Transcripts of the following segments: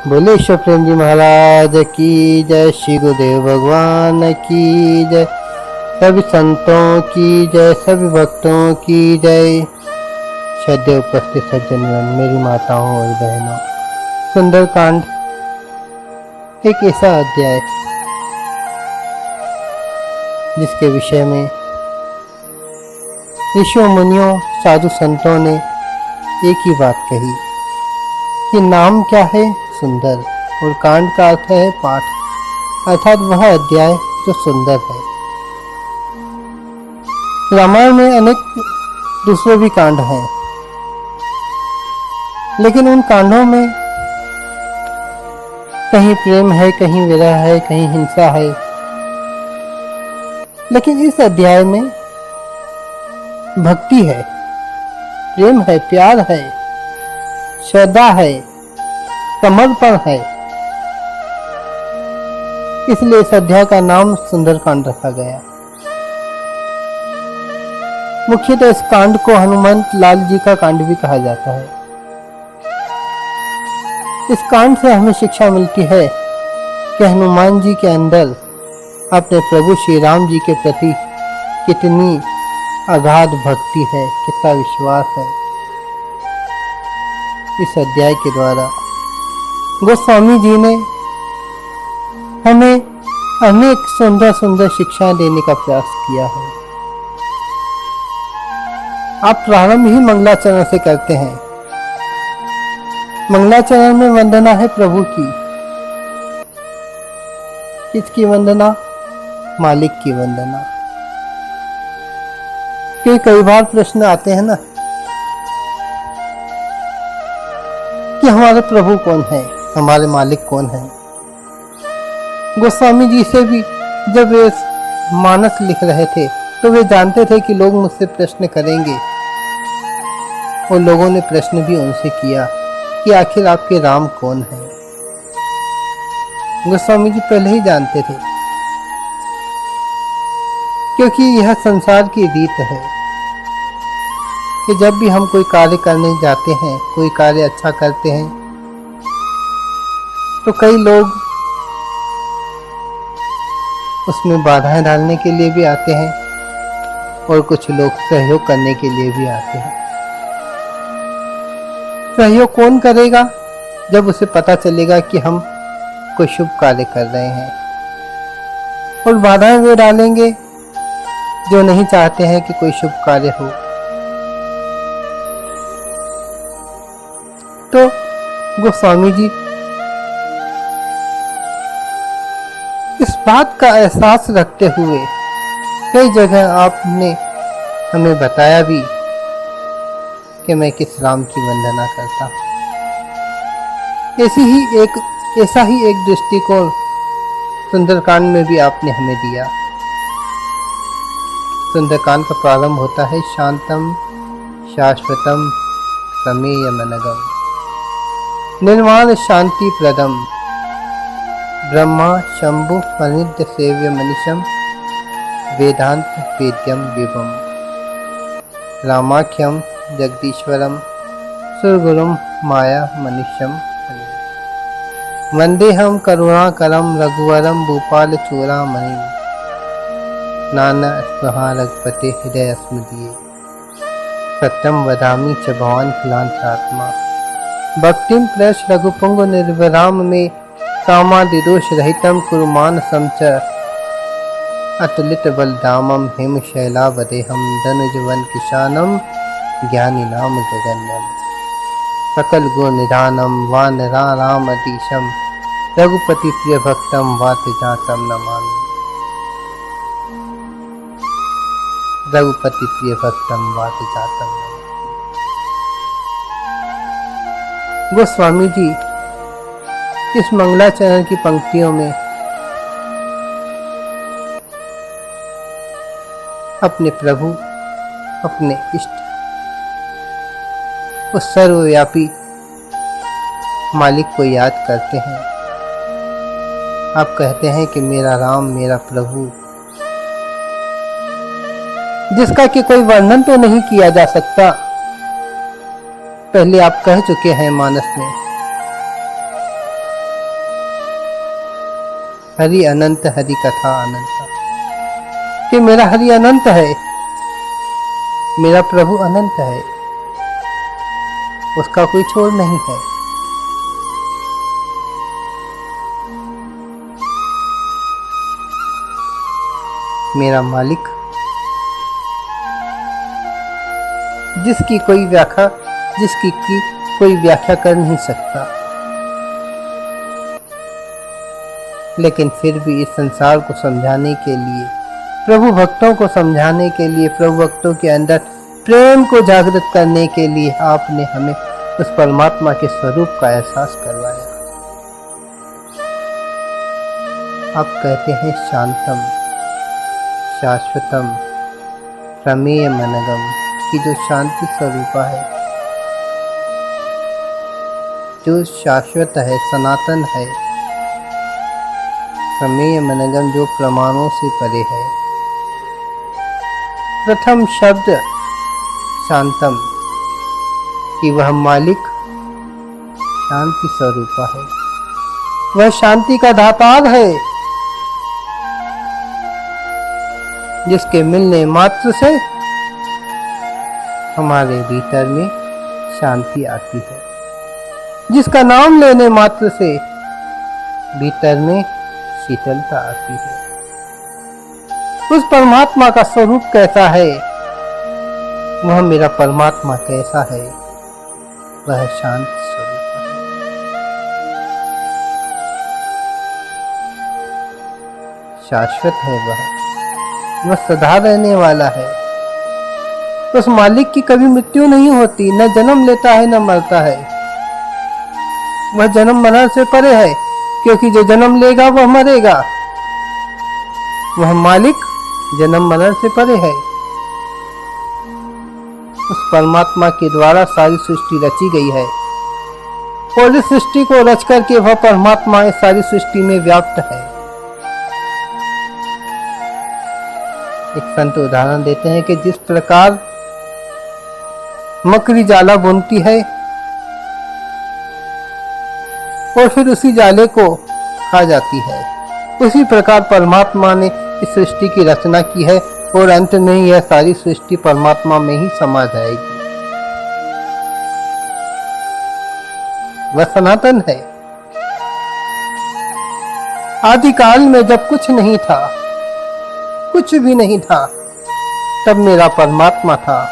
बोले ईश्वर प्रेम जी महाराज की जय, श्री गुरुदेव भगवान की जय, सभी संतों की जय, सभी भक्तों की जय। श्रद्धेय उपस्थित सज्जनगण, मेरी माताओं और बहनों, सुंदरकांड एक ऐसा अध्याय जिसके विषय में ऋषियों मुनियों साधु संतों ने एक ही बात कही कि नाम क्या है? सुंदर। और कांड का अर्थ है पाठ, अर्थात वह अध्याय जो सुंदर है। रामायण में अनेक दूसरे भी कांड हैं, लेकिन उन कांडों में कहीं प्रेम है, कहीं विरह है, कहीं हिंसा है। लेकिन इस अध्याय में भक्ति है, प्रेम है, प्यार है, श्रद्धा है, समर्पण है। इसलिए इस अध्याय का नाम सुंदरकांड रखा गया। मुख्यतः इस कांड को हनुमंत लाल जी का कांड भी कहा जाता है। इस कांड से हमें शिक्षा मिलती है कि हनुमान जी के अंदर अपने प्रभु श्री राम जी के प्रति कितनी अगाध भक्ति है, कितना विश्वास है। इस अध्याय के द्वारा गोस्वामी जी ने हमें अनेक सुंदर सुंदर शिक्षाएं देने का प्रयास किया है। आप प्रारंभ ही मंगलाचरण से करते हैं। मंगलाचरण में वंदना है प्रभु की। किसकी वंदना? मालिक की वंदना। कि कई बार प्रश्न आते हैं ना कि हमारे प्रभु कौन है, हमारे मालिक कौन है। गोस्वामी जी से भी जब वे मानस लिख रहे थे तो वे जानते थे कि लोग मुझसे प्रश्न करेंगे, और लोगों ने प्रश्न भी उनसे किया कि आखिर आपके राम कौन है। गोस्वामी जी पहले ही जानते थे, क्योंकि यह संसार की रीत है कि जब भी हम कोई कार्य करने जाते हैं, कोई कार्य अच्छा करते हैं, तो कई लोग उसमें बाधाएं डालने के लिए भी आते हैं और कुछ लोग सहयोग करने के लिए भी आते हैं। सहयोग कौन करेगा? जब उसे पता चलेगा कि हम कोई शुभ कार्य कर रहे हैं। और बाधाएं वे डालेंगे जो नहीं चाहते हैं कि कोई शुभ कार्य हो। तो गोस्वामी जी इस बात का एहसास रखते हुए कई जगह आपने हमें बताया भी कि मैं किस राम की वंदना करता हूँ। ऐसा ही एक दृष्टिकोण सुंदरकांड में भी आपने हमें दिया। सुंदरकांड का प्रारंभ होता है शांतम शाश्वतम प्रमेयमनगम निर्वाण शांति प्रदम ब्रह्मा शंभु फनिद्य सेव्य मनीषम वेदांत वेद्यम विभम रामाख्यम जगदीश्वरम सुरगुरुम माया मनीषम वंदेहम करुणाकरम रघुवरम भूपाल चूड़ामणि नाना स्पृहा रघुपते हृदय स्मृतिये सत्यम वदामि च भवान खिलांतरात्मा भक्तिम प्रश रघुपुंग निर्विराम में कामादिदोष रहितम कुरुमान समच अतुलित बलधामम हिम शैलावदेहम धनुजवन किशानम ज्ञानी नाम गगनम सकल गुण निधानम वानरारामदीशम रघुपति प्रिय भक्तम वात जातम नमामि रघुपति प्रिय भक्तम वात जातम नमामि। गोस्वामी जी इस मंगलाचरण की पंक्तियों में अपने प्रभु, अपने इष्ट, उस सर्वव्यापी मालिक को याद करते हैं। आप कहते हैं कि मेरा राम, मेरा प्रभु, जिसका कि कोई वर्णन तो नहीं किया जा सकता, पहले आप कह चुके हैं मानस में हरि अनंत, हरि कथा अनंत, कि मेरा हरि अनंत है, मेरा प्रभु अनंत है, उसका कोई छोर नहीं है। मेरा मालिक जिसकी कोई व्याख्या कर नहीं सकता, लेकिन फिर भी इस संसार को समझाने के लिए, प्रभु भक्तों को समझाने के लिए, प्रभु भक्तों के अंदर प्रेम को जागृत करने के लिए आपने हमें उस परमात्मा के स्वरूप का एहसास करवाया। आप कहते हैं शांतम शाश्वतम प्रमेय मनगम, की जो शांति स्वरूपा है, जो शाश्वत है, सनातन है, प्रमेय मनगम जो प्रमाणों से परे है। प्रथम शब्द शांतम, कि वह मालिक शांति स्वरूपा है, वह शांति का दातार है, जिसके मिलने मात्र से हमारे भीतर में शांति आती है, जिसका नाम लेने मात्र से भीतर में शीतलता आती है। उस परमात्मा का स्वरूप कैसा है, वह मेरा परमात्मा कैसा है, वह शांत स्वरूप है। शाश्वत है, वह सदा रहने वाला है। उस मालिक की कभी मृत्यु नहीं होती, न जन्म लेता है न मरता है। वह जन्म मरण से परे है, क्योंकि जो जन्म लेगा वह मरेगा। वह मालिक जन्म मरण से परे है। उस परमात्मा के द्वारा सारी सृष्टि रची गई है, और इस सृष्टि को रच करके वह परमात्मा इस सारी सृष्टि में व्याप्त है। एक संत उदाहरण देते हैं कि जिस प्रकार मकड़ी जाला बुनती है और फिर उसी जाले को खा जाती है, उसी प्रकार परमात्मा ने इस सृष्टि की रचना की है, और अंत में यह सारी सृष्टि परमात्मा में ही समा जाएगी। वह सनातन है। आदिकाल में जब कुछ नहीं था, कुछ भी नहीं था, तब मेरा परमात्मा था।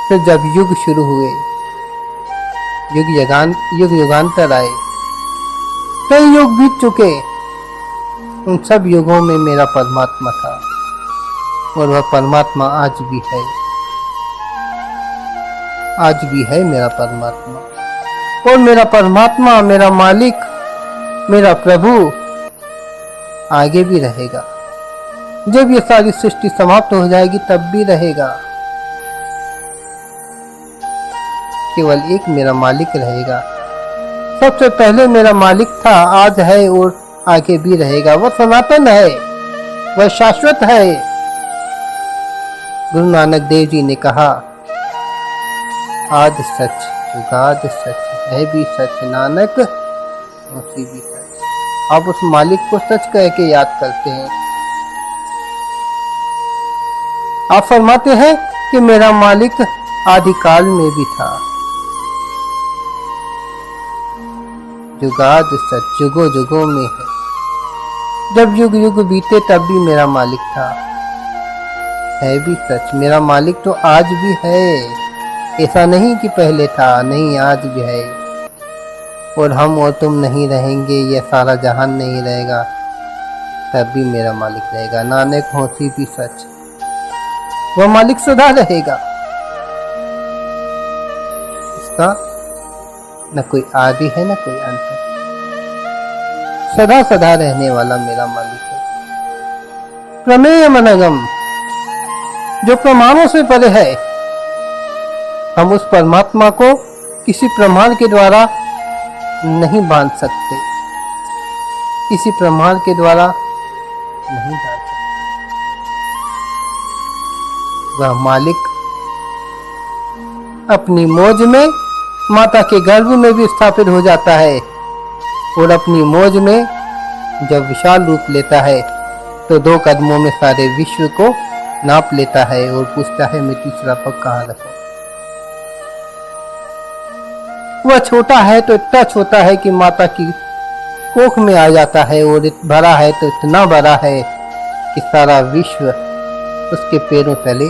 फिर जब युग शुरू हुए, युग युगांतर आए, कई युग बीत चुके, उन सब युगों में मेरा परमात्मा था, और वह परमात्मा आज भी है। आज भी है मेरा परमात्मा, और मेरा परमात्मा, मेरा मालिक, मेरा प्रभु आगे भी रहेगा। जब ये सारी सृष्टि समाप्त हो जाएगी तब भी रहेगा। केवल एक मेरा मालिक रहेगा। सबसे पहले मेरा मालिक था, आज है और आगे भी रहेगा। वह सनातन है, वह शाश्वत है। गुरु नानक देव जी ने कहा, आज सच जुगाद सच, है भी सच नानक उसी भी सच। आप उस मालिक को सच कह के याद करते हैं। आप फरमाते हैं कि मेरा मालिक आदिकाल में भी था। जुगाद सच, जुगों जुगों में है। जब युग युग बीते तब भी मेरा मालिक था। है भी सच, मेरा मालिक तो आज भी है। ऐसा नहीं कि पहले था, नहीं, आज भी है। और हम और तुम नहीं रहेंगे, यह सारा जहान नहीं रहेगा, तब भी मेरा मालिक रहेगा। नानक होसी भी सच, वह मालिक सदा रहेगा। इसका न कोई आदि है न कोई अंत है। सदा सदा रहने वाला मेरा मालिक है। प्रमेय मनगम, जो प्रमाणों से परे है। हम उस परमात्मा को किसी प्रमाण के द्वारा नहीं बांध सकते, किसी प्रमाण के द्वारा नहीं जान सकते। वह मालिक अपनी मौज में माता के गर्भ में भी स्थापित हो जाता है, और अपनी मौज में जब विशाल रूप लेता है तो 2 कदमों में सारे विश्व को नाप लेता है और पूछता है मैं तीसरा पग कहाँ रखूं। वह छोटा है तो इतना छोटा है कि माता की कोख में आ जाता है और बड़ा है तो इतना बड़ा है कि सारा विश्व उसके पैरों तले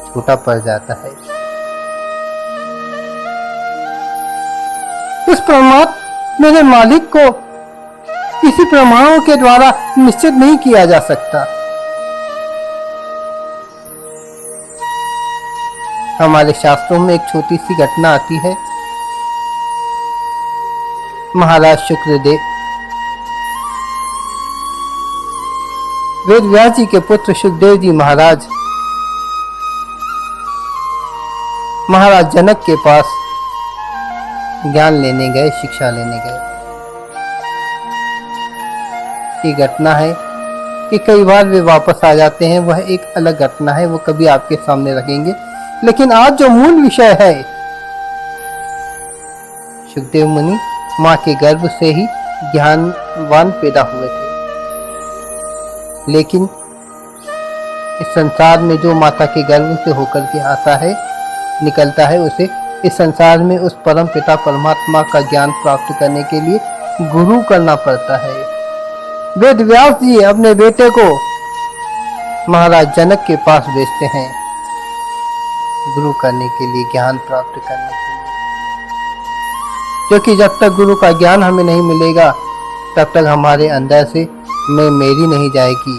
छोटा पड़ जाता है। उस परमात्मा मेरे मालिक को किसी प्रमाणों के द्वारा निश्चित नहीं किया जा सकता। हमारे शास्त्रों में एक छोटी सी घटना आती है। महाराज शुक्रदेव वेद व्यास जी के पुत्र सुखदेव जी महाराज जनक के पास ज्ञान लेने गए, शिक्षा लेने गए। ये घटना है कि कई बार वे वापस आ जाते हैं, वह एक अलग घटना है, वो कभी आपके सामने रखेंगे। लेकिन आज जो मूल विषय है, सुखदेव मुनि माँ के गर्भ से ही ज्ञानवान पैदा हुए थे, लेकिन इस संसार में जो माता के गर्भ से होकर के आता है, निकलता है, उसे इस संसार में उस परम पिता परमात्मा का ज्ञान प्राप्त करने के लिए गुरु करना पड़ता है। वेद व्यास जी अपने बेटे को महाराज जनक के पास भेजते हैं गुरु करने के लिए, ज्ञान प्राप्त करने के लिए, क्योंकि जब तक गुरु का ज्ञान हमें नहीं मिलेगा तब तक हमारे अंदर से मैं मेरी नहीं जाएगी,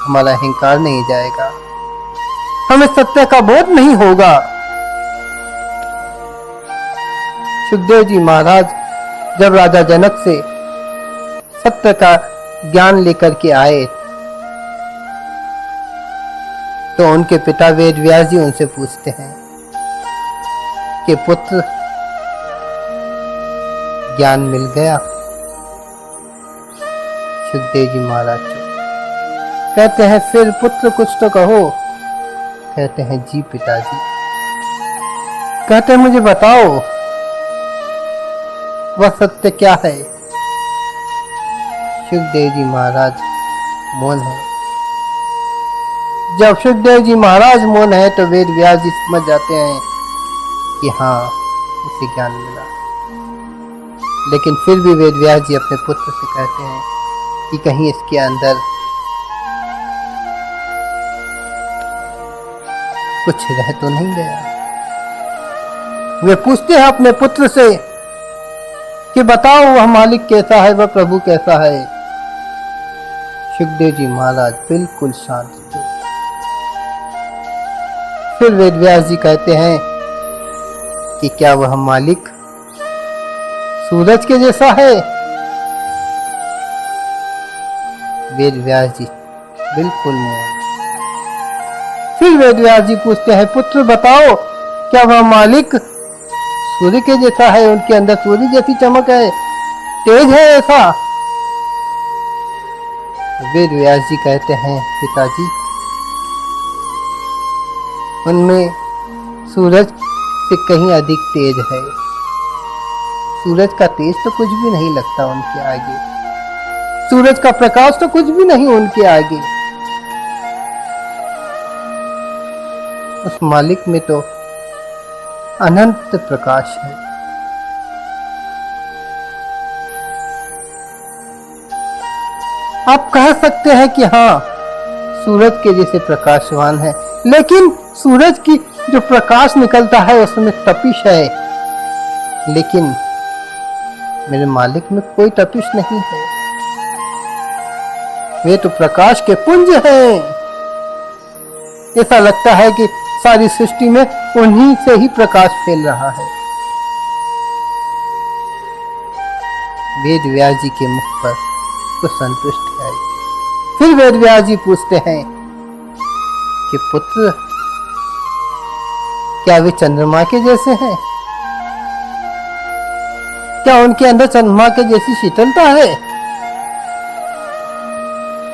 हमारा अहंकार नहीं जाएगा, हमें सत्य का बोध नहीं होगा। सुखदेव जी महाराज जब राजा जनक से सत्य का ज्ञान लेकर के आए तो उनके पिता वेद व्यास जी उनसे पूछते हैं कि पुत्र ज्ञान मिल गया? सुखदेव जी महाराज कहते हैं फिर पुत्र कुछ तो कहो। कहते हैं जी पिताजी। कहते हैं मुझे बताओ वह सत्य क्या है? सुखदेव जी महाराज मौन है। जब सुखदेव जी महाराज मौन है तो वेद व्यास जी समझ जाते हैं कि हाँ इसे ज्ञान मिला। लेकिन फिर भी वेद व्यास जी अपने पुत्र से कहते हैं कि कहीं इसके अंदर कुछ रह तो नहीं गया। वे पूछते हैं अपने पुत्र से कि बताओ वह मालिक कैसा है, वह प्रभु कैसा है? सुखदेव जी महाराज बिल्कुल शांत थे। फिर वेद व्यास जी कहते हैं कि क्या वह मालिक सूरज के जैसा है? वेद व्यास जी बिल्कुल मौन। फिर वेद व्यास जी पूछते हैं पुत्र बताओ क्या वह मालिक सूर्य के जैसा है? उनके अंदर सूर्य जैसी चमक है, तेज है ऐसा? वेद व्यास जी कहते हैं पिताजी उनमें सूरज से कहीं अधिक तेज है। सूरज का तेज तो कुछ भी नहीं लगता उनके आगे, सूरज का प्रकाश तो कुछ भी नहीं उनके आगे। उस मालिक में तो अनंत प्रकाश है। आप कह सकते हैं कि हाँ सूरज के जैसे प्रकाशवान है, लेकिन सूरज की जो प्रकाश निकलता है उसमें तपिश है, लेकिन मेरे मालिक में कोई तपिश नहीं है। वे तो प्रकाश के पुंज हैं। ऐसा लगता है कि सारी सृष्टि में उन्हीं से ही प्रकाश फैल रहा है। वेद व्यास जी के मुख पर तो संतुष्टि आई। फिर वेद व्यास जी पूछते हैं कि पुत्र क्या वे चंद्रमा के जैसे हैं? क्या उनके अंदर चंद्रमा के जैसी शीतलता है?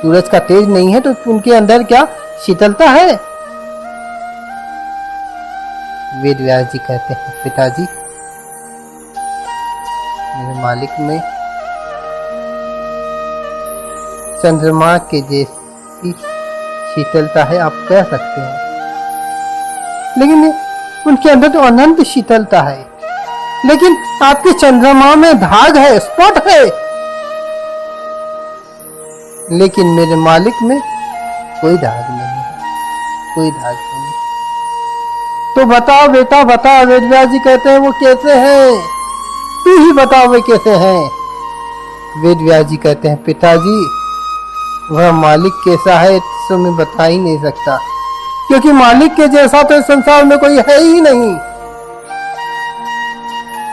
सूरज का तेज नहीं है तो उनके अंदर क्या शीतलता है? वेद व्यास जी कहते हैं पिताजी मेरे मालिक में चंद्रमा के जैसी शीतलता है, आप कह सकते हैं, लेकिन उनके अंदर तो अनंत शीतलता है। लेकिन आपके चंद्रमा में दाग है, स्पॉट है, लेकिन मेरे मालिक में कोई दाग नहीं है, कोई दाग नहीं। तो बताओ बेटा बताओ, वेदव्यास जी कहते हैं वो कैसे हैं, तू ही बताओ वे कैसे हैं। वेदव्यास जी कहते हैं पिताजी वह मालिक कैसा है तो मैं बता ही नहीं सकता, क्योंकि मालिक के जैसा तो इस संसार में कोई है ही नहीं।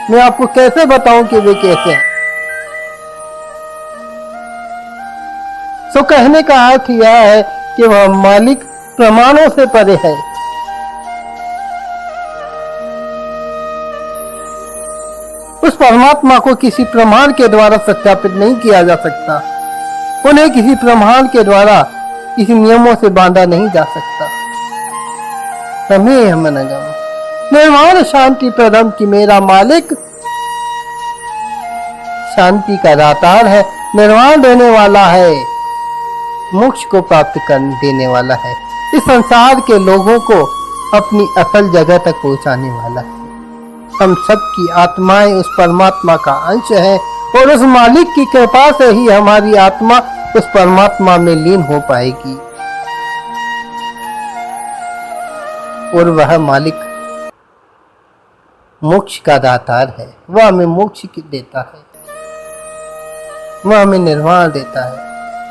मैं आपको कैसे बताऊं कि वे कैसे हैं। सो कहने का अर्थ यह है कि वह मालिक प्रमाणों से परे है। उस परमात्मा को किसी प्रमाण के द्वारा सत्यापित नहीं किया जा सकता, उन्हें किसी प्रमाण के द्वारा किसी नियमों से बांधा नहीं जा सकता। तमेह मनगम निर्वाण शांति प्रदम की मेरा मालिक शांति का दातार है, निर्वाण देने वाला है, मोक्ष को प्राप्त कर देने वाला है, इस संसार के लोगों को अपनी असल जगह तक पहुंचाने वाला है। हम सबकी आत्माएं उस परमात्मा का अंश है और उस मालिक की कृपा से ही हमारी आत्मा उस परमात्मा में लीन हो पाएगी। और वह मालिक मोक्ष का दातार है, वह हमें मोक्ष देता है, वह हमें निर्वाण देता है,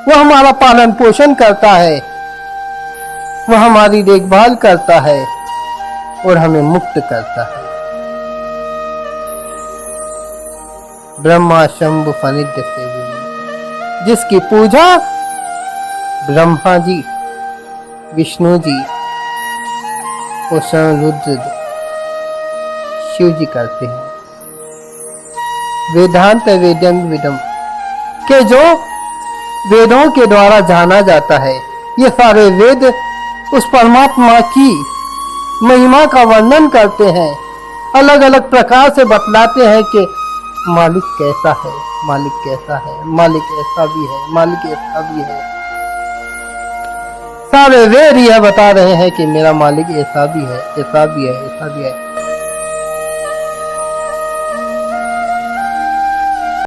वह हमारा पालन पोषण करता है, वह हमारी देखभाल करता है और हमें मुक्त करता है। ब्रह्मा शंभु फनिद्य से जिसकी पूजा ब्रह्मा जी, विष्णु जी और स्वयं रुद्र शिव जी करते हैं। वेदांत वेदम विदम के जो वेदों के द्वारा जाना जाता है, ये सारे वेद उस परमात्मा की महिमा का वर्णन करते हैं, अलग अलग प्रकार से बतलाते हैं कि मालिक कैसा है, मालिक कैसा है, मालिक ऐसा भी है, मालिक ऐसा भी है। सारे वेद यह बता रहे हैं कि मेरा मालिक ऐसा भी है, ऐसा भी है, ऐसा भी है।